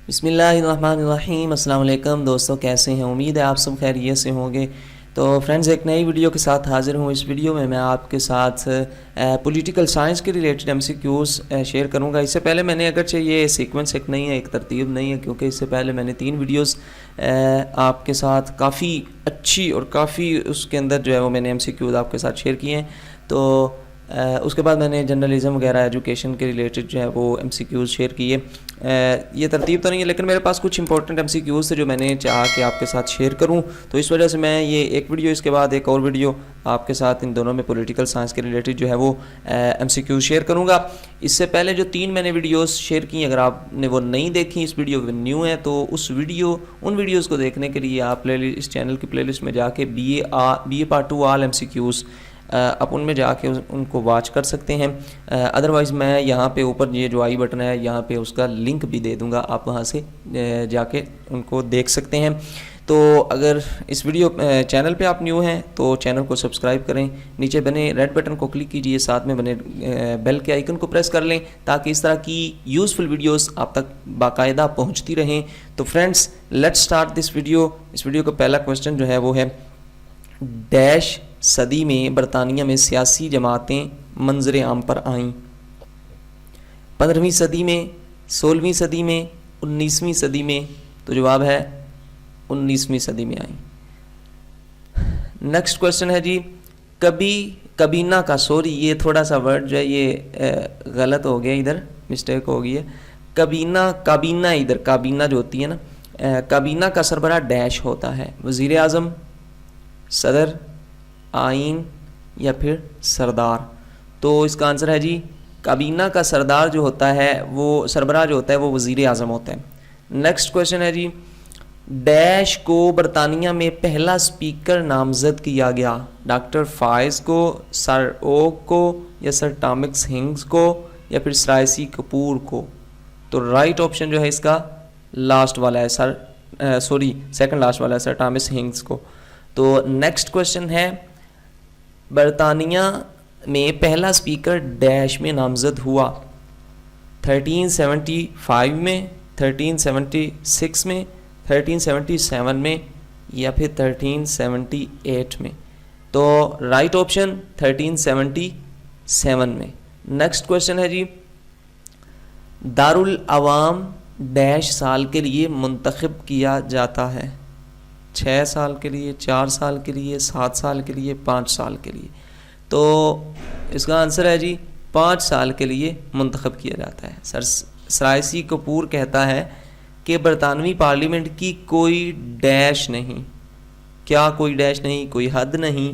بسم اللہ الرحمن الرحیم۔ السلام علیکم دوستو، کیسے ہیں؟ امید ہے آپ سب خیریت سے ہوں گے۔ تو فرینڈز، ایک نئی ویڈیو کے ساتھ حاضر ہوں۔ اس ویڈیو میں آپ کے ساتھ پولیٹیکل سائنس کے ریلیٹڈ MCQs شیئر کروں گا۔ اس سے پہلے میں نے، اگرچہ یہ سیکوینس ایک نہیں ہے، ایک ترتیب نہیں ہے، کیونکہ اس سے پہلے میں نے 3 ویڈیوز آپ کے ساتھ کافی اچھی اور کافی اس کے اندر جو ہے وہ میں نے MCQs آپ کے ساتھ شیئر کیے ہیں۔ تو اس کے بعد میں نے جرنلزم وغیرہ ایجوکیشن کے ریلیٹڈ جو ہے وہ MCQs شیئر کیے۔ یہ ترتیب تو نہیں ہے، لیکن میرے پاس کچھ امپورٹنٹ MCQs تھے جو میں نے چاہا کہ آپ کے ساتھ شیئر کروں، تو اس وجہ سے میں یہ ایک ویڈیو، اس کے بعد ایک اور ویڈیو آپ کے ساتھ ان دونوں میں پولیٹیکل سائنس کے ریلیٹڈ جو ہے وہ MCQs شیئر کروں گا۔ اس سے پہلے جو 3 میں نے ویڈیوز شیئر کی، اگر آپ نے وہ نہیں دیکھی، اس ویڈیو میں نیو ہے، تو ان ویڈیوز کو دیکھنے کے لیے آپ اس چینل کی پلے لسٹ میں جا کے BA Part 2 آل MCQs آپ ان میں جا کے ان کو واچ کر سکتے ہیں۔ ادروائز میں یہاں پہ اوپر یہ جو آئی بٹن ہے، یہاں پہ اس کا لنک بھی دے دوں گا، آپ وہاں سے جا کے ان کو دیکھ سکتے ہیں۔ تو اگر اس ویڈیو چینل پہ آپ نیو ہیں تو چینل کو سبسکرائب کریں، نیچے بنے ریڈ بٹن کو کلک کیجئے، ساتھ میں بنے بیل کے آئیکن کو پریس کر لیں تاکہ اس طرح کی یوزفل ویڈیوز آپ تک باقاعدہ پہنچتی رہیں۔ تو friends, let's start this video. اس ویڈیو کا پہلا کوسچن جو ہے وہ ہے، ڈیش صدی میں برطانیہ میں سیاسی جماعتیں منظر عام پر آئیں؟ 15ویں صدی میں، 16ویں صدی میں، 19ویں صدی میں؟ تو جواب ہے 19ویں صدی میں آئیں۔ نیکسٹ کوسچن ہے جی، کبینہ کا، سوری یہ تھوڑا سا ورڈ جو ہے یہ غلط ہو گیا، ادھر مسٹیک ہو گئی ہے۔ کابینہ ادھر کابینہ جو ہوتی ہے نا، کابینہ کا سربراہ ڈیش ہوتا ہے؟ وزیر اعظم، صدر، آئین یا پھر سردار؟ تو اس کا آنسر ہے جی، کابینہ کا سردار جو ہوتا ہے، وہ سربراہ جو ہوتا ہے وہ وزیر اعظم ہوتا ہے۔ نیکسٹ کوسچن ہے جی، ڈیش کو برطانیہ میں پہلا سپیکر نامزد کیا گیا؟ ڈاکٹر فائز کو، سر اوک کو، یا سر ٹامکس ہنگز کو، یا پھر سرائسی کپور کو؟ تو رائٹ آپشن جو ہے اس کا لاسٹ والا ہے، سیکنڈ لاسٹ والا ہے، سر ٹامکس ہنگز کو۔ تو نیکسٹ کوسچن ہے، برطانیہ میں پہلا سپیکر ڈیش میں نامزد ہوا؟ 1375 میں، 1376 میں، 1377 میں، یا پھر 1378 میں؟ تو رائٹ آپشن 1377 میں۔ نیکسٹ کوسچن ہے جی، دارالعوام ڈیش سال کے لیے منتخب کیا جاتا ہے؟ 6 سال کے لیے، 4 سال کے لیے، 7 سال کے لیے، 5 سال کے لیے؟ تو اس کا آنسر ہے جی 5 سال کے لیے منتخب کیا جاتا ہے۔ سرائسی کپور کہتا ہے کہ برطانوی پارلیمنٹ کی کوئی ڈیش نہیں، کیا کوئی ڈیش نہیں؟ کوئی حد نہیں،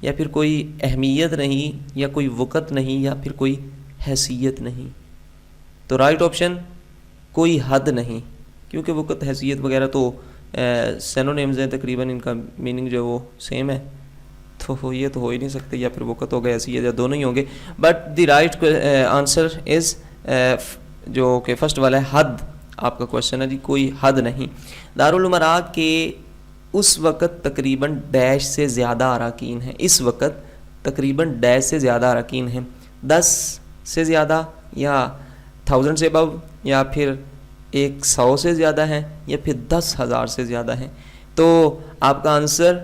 یا پھر کوئی اہمیت نہیں، یا کوئی وقت نہیں، یا پھر کوئی حیثیت نہیں؟ تو رائٹ آپشن کوئی حد نہیں، کیونکہ وقت، حیثیت وغیرہ تو سینونیمز ہیں، تقریباً ان کا میننگ جو ہے وہ سیم ہے، تو یہ تو ہو ہی نہیں سکتے، یا پھر وقت ہو گیا، حیثیت، یا دونوں ہی ہوں گے۔ But the right answer is جو کہ فرسٹ والا ہے، حد۔ آپ کا کوشچن ہے جی کوئی حد نہیں۔ دارالامراء کے اس وقت تقریباً ڈیش سے زیادہ اراکین ہیں، اس وقت تقریباً ڈیش سے زیادہ اراکین ہیں؟ 10 سے زیادہ، یا 1000 سے ابو، یا پھر 100 سے زیادہ ہیں، یا پھر 10,000 سے زیادہ ہیں؟ تو آپ کا آنسر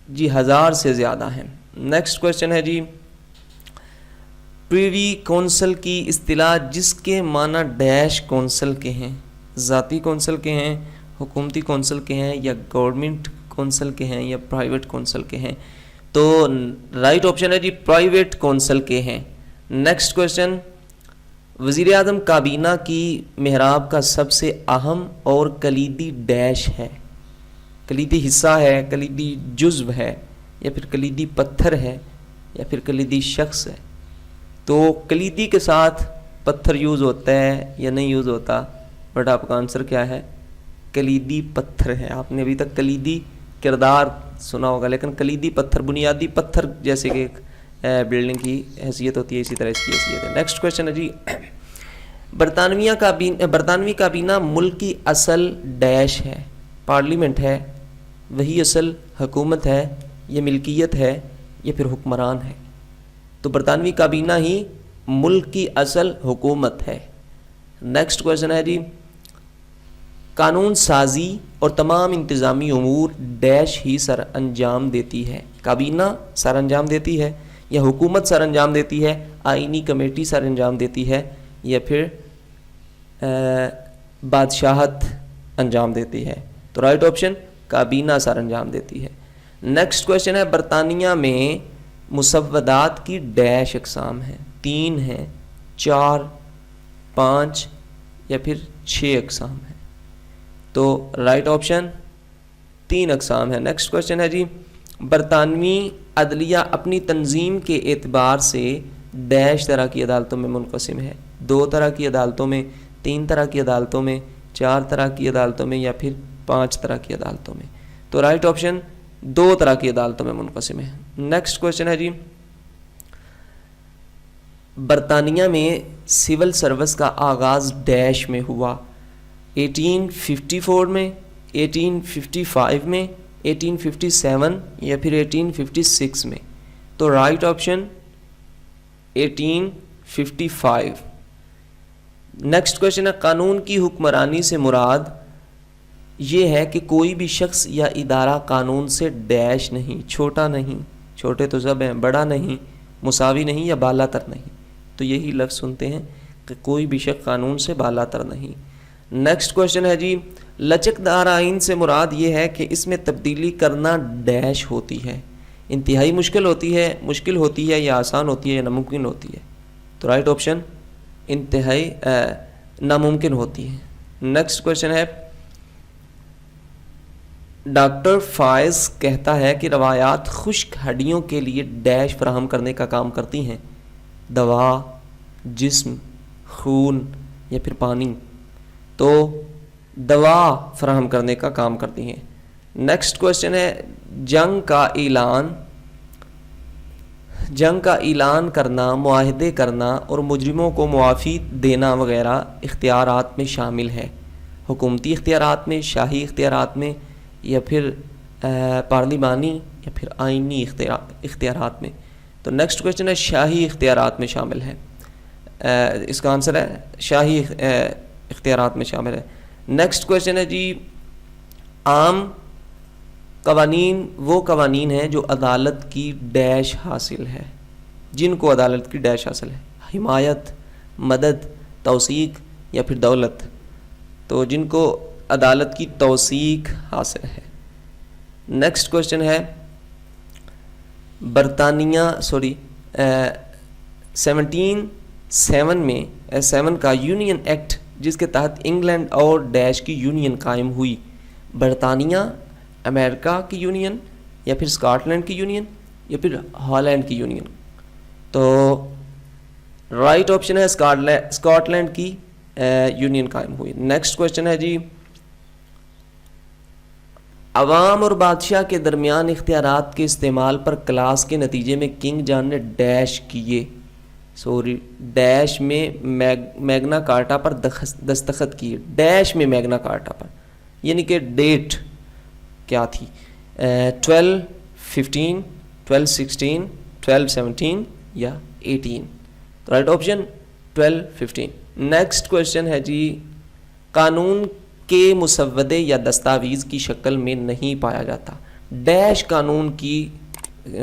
جی 1000 سے زیادہ ہیں۔ نیکسٹ کوسچن ہے جی، پریوی کونسل کی اصطلاح جس کے معنی ڈیش کونسل کے ہیں؟ ذاتی کونسل کے ہیں، حکومتی کونسل کے ہیں، یا گورنمنٹ کونسل کے ہیں، یا پرائیویٹ کونسل کے ہیں؟ تو رائٹ آپشن ہے جی پرائیویٹ کونسل کے ہیں۔ نیکسٹ کوسچن، وزیر اعظم کابینہ کی محراب کا سب سے اہم اور کلیدی ڈیش ہے؟ کلیدی حصہ ہے، کلیدی جزو ہے، یا پھر کلیدی پتھر ہے، یا پھر کلیدی شخص ہے؟ تو کلیدی کے ساتھ پتھر یوز ہوتا ہے یا نہیں یوز ہوتا؟ بٹ آپ کا آنسر کیا ہے؟ کلیدی پتھر ہے۔ آپ نے ابھی تک کلیدی کردار سنا ہوگا، لیکن کلیدی پتھر، بنیادی پتھر جیسے کہ ایک بلڈنگ کی حیثیت ہوتی ہے، اسی طرح اس کی حیثیت ہے۔ نیکسٹ کوسچن ہے جی، برطانوی کابینہ ملک کی اصل ڈیش ہے؟ پارلیمنٹ ہے، وہی اصل حکومت ہے، یہ ملکیت ہے، یا پھر حکمران ہے؟ تو برطانوی کابینہ ہی ملک کی اصل حکومت ہے۔ نیکسٹ کوسچن ہے جی، قانون سازی اور تمام انتظامی امور ڈیش ہی سر انجام دیتی ہے، کابینہ سر انجام دیتی ہے یا حکومت سر انجام دیتی ہے، آئینی کمیٹی سر انجام دیتی ہے یا پھر بادشاہت انجام دیتی ہے؟ تو رائٹ آپشن کابینہ سر انجام دیتی ہے۔ نیکسٹ کویشچن ہے برطانیہ میں مسودات کی ڈیش اقسام ہیں، 3 ہیں، 4، 5 یا پھر 6 اقسام ہیں؟ تو رائٹ آپشن 3 اقسام ہے۔ نیکسٹ کویشچن ہے جی برطانوی عدلیہ اپنی تنظیم کے اعتبار سے ڈیش طرح کی عدالتوں میں منقسم ہے، 2 طرح کی عدالتوں میں، 3 طرح کی عدالتوں میں، 4 طرح کی عدالتوں میں یا پھر 5 طرح کی عدالتوں میں؟ تو رائٹ آپشن 2 طرح کی عدالتوں میں منقسم ہے۔ نیکسٹ کویشچن ہے جی برطانیہ میں سول سروس کا آغاز ڈیش میں ہوا، 1854 میں، 1855 میں، 1857 یا پھر 1856 میں؟ تو رائٹ آپشن 1855۔ نیکسٹ کویشچن ہے قانون کی حکمرانی سے مراد یہ ہے کہ کوئی بھی شخص یا ادارہ قانون سے ڈیش نہیں، چھوٹا نہیں، چھوٹے تو سب ہیں، بڑا نہیں، مساوی نہیں یا بالا تر نہیں۔ تو یہی لفظ سنتے ہیں کہ کوئی بھی شخص قانون سے بالا تر نہیں۔ نیکسٹ کویشچن ہے جی لچکدار آئین سے مراد یہ ہے کہ اس میں تبدیلی کرنا ڈیش ہوتی ہے، انتہائی مشکل ہوتی ہے یا آسان ہوتی ہے یا ناممکن ہوتی ہے؟ تو رائٹ آپشن انتہائی ناممکن ہوتی ہے۔ نیکسٹ کویشچن ہے ڈاکٹر فائز کہتا ہے کہ روایات خشک ہڈیوں کے لیے ڈیش فراہم کرنے کا کام کرتی ہیں، دوا، جسم، خون یا پھر پانی؟ تو دوا فراہم کرنے کا کام کرتی ہیں۔ نیکسٹ کویشچن ہے جنگ کا اعلان کرنا، معاہدے کرنا اور مجرموں کو معافی دینا وغیرہ اختیارات میں شامل ہے، حکومتی اختیارات میں، شاہی اختیارات میں یا پھر پارلیمانی یا پھر آئینی اختیارات میں؟ تو نیکسٹ کویشچن ہے شاہی اختیارات میں شامل ہے، اس کا آنسر ہے شاہی اختیارات میں شامل ہے۔ نیکسٹ کویشچن ہے جی عام قوانین وہ قوانین ہیں جو عدالت کی ڈیش حاصل ہے، جن کو عدالت کی ڈیش حاصل ہے، حمایت، مدد، توثیق یا پھر دولت؟ تو جن کو عدالت کی توثیق حاصل ہے۔ نیکسٹ کویشچن ہے برطانیہ 1707 کا یونین ایکٹ جس کے تحت انگلینڈ اور ڈیش کی یونین قائم ہوئی، برطانیہ، امریکہ کی یونین یا پھر اسکاٹ لینڈ کی یونین یا پھر ہالینڈ کی یونین؟ تو رائٹ آپشن ہے اسکاٹ لینڈ کی یونین قائم ہوئی۔ نیکسٹ کویشچن ہے جی عوام اور بادشاہ کے درمیان اختیارات کے استعمال پر کلاس کے نتیجے میں کنگ جان نے ڈیش کیے، ڈیش میں میگنا کارٹا پر دستخط کیے، ڈیش میں میگنا کارٹا پر، یعنی کہ ڈیٹ کیا تھی؟ 1215، 1216، 1217 یا 18؟ تو رائٹ آپشن 1215۔ نیکسٹ کویشچن ہے جی قانون کے مسودے یا دستاویز کی شکل میں نہیں پایا جاتا، ڈیش قانون کی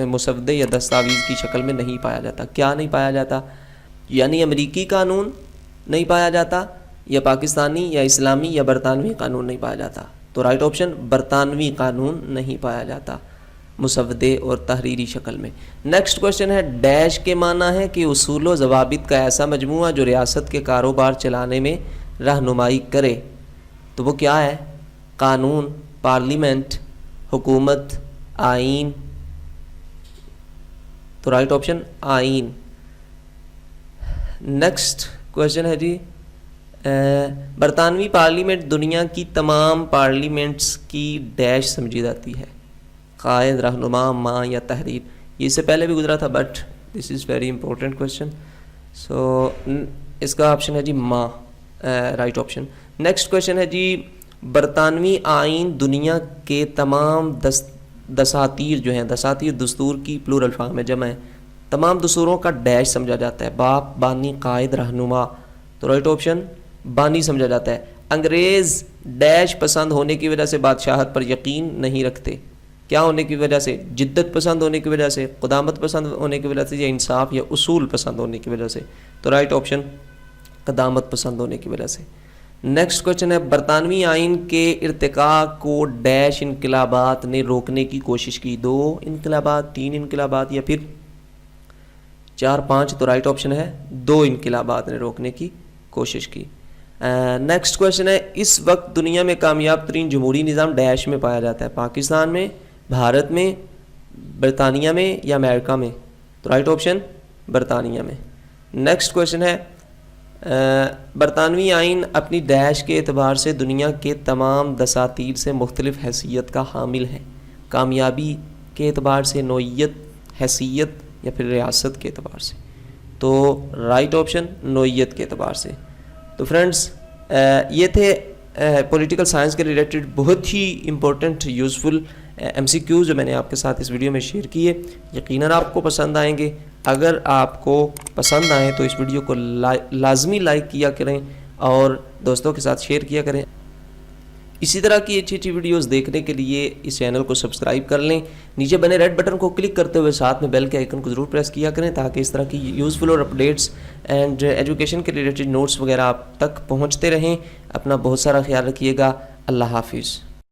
مسودے یا دستاویز کی شکل میں نہیں پایا جاتا؟ کیا نہیں پایا جاتا؟ یعنی امریکی قانون نہیں پایا جاتا یا پاکستانی یا اسلامی یا برطانوی قانون نہیں پایا جاتا؟ تو رائٹ آپشن برطانوی قانون نہیں پایا جاتا مسودے اور تحریری شکل میں۔ نیکسٹ کویشچن ہے ڈیش کے معنی ہے کہ اصول و ضوابط کا ایسا مجموعہ جو ریاست کے کاروبار چلانے میں رہنمائی کرے۔ تو وہ کیا ہے؟ قانون، پارلیمنٹ، حکومت، آئین؟ تو رائٹ آپشن آئین۔ نیکسٹ کویشچن ہے جی برطانوی پارلیمنٹ دنیا کی تمام پارلیمنٹس کی ڈیش سمجھی جاتی ہے، قائد، رہنما، ماں یا تحریر؟ یہ اس سے پہلے بھی گزرا تھا but this is very important question, so اس کا آپشن ہے جی ماں، رائٹ آپشن۔ نیکسٹ کویشچن ہے جی برطانوی آئین دنیا کے تمام دساتیر جو ہیں، دساتیر دستور کی پلورل فارم ہے، جمع ہے، تمام دستوروں کا ڈیش سمجھا جاتا ہے، باپ، بانی، قائد، رہنما؟ تو رائٹ آپشن بانی سمجھا جاتا ہے۔ انگریز ڈیش پسند ہونے کی وجہ سے بادشاہت پر یقین نہیں رکھتے؟ کیا ہونے کی وجہ سے؟ جدت پسند ہونے کی وجہ سے، قدامت پسند ہونے کی وجہ سے، یا انصاف یا اصول پسند ہونے کی وجہ سے؟ تو رائٹ آپشن قدامت پسند ہونے کی وجہ سے۔ نیکسٹ کوشچن ہے، برطانوی آئین کے ارتقاء کو ڈیش انقلابات نے روکنے کی کوشش کی؟ 2 انقلابات، 3 انقلابات، یا پھر 4، 5؟ تو رائٹ آپشن ہے 2 انقلابات نے روکنے کی کوشش کی۔ نیکسٹ کوشچن ہے، اس وقت دنیا میں کامیاب ترین جمہوری نظام ڈیش میں پایا جاتا ہے؟ پاکستان میں، بھارت میں، برطانیہ میں، یا امریکہ میں؟ تو رائٹ آپشن برطانیہ میں۔ نیکسٹ کوشچن ہے، برطانوی آئین اپنی ڈیش کے اعتبار سے دنیا کے تمام دساتیر سے مختلف حیثیت کا حامل ہے؟ کامیابی کے اعتبار سے، نوعیت، حیثیت، یا پھر ریاست کے اعتبار سے؟ تو رائٹ آپشن نوعیت کے اعتبار سے۔ تو فرینڈز یہ تھے پولیٹیکل سائنس کے ریلیٹڈ بہت ہی امپورٹنٹ یوزفل MCQs جو میں نے آپ کے ساتھ اس ویڈیو میں شیئر کیے۔ یقیناً آپ کو پسند آئیں گے۔ اگر آپ کو پسند آئیں تو اس ویڈیو کو لازمی لائک کیا کریں اور دوستوں کے ساتھ شیئر کیا کریں۔ اسی طرح کی اچھی اچھی ویڈیوز دیکھنے کے لیے اس چینل کو سبسکرائب کر لیں۔ نیچے بنے ریڈ بٹن کو کلک کرتے ہوئے ساتھ میں بیل کے آئیکن کو ضرور پریس کیا کریں تاکہ اس طرح کی یوزفل اور اپڈیٹس اینڈ ایجوکیشن کے ریلیٹڈ نوٹس وغیرہ آپ تک پہنچتے رہیں۔ اپنا بہت سارا خیال رکھیے گا۔ اللہ حافظ۔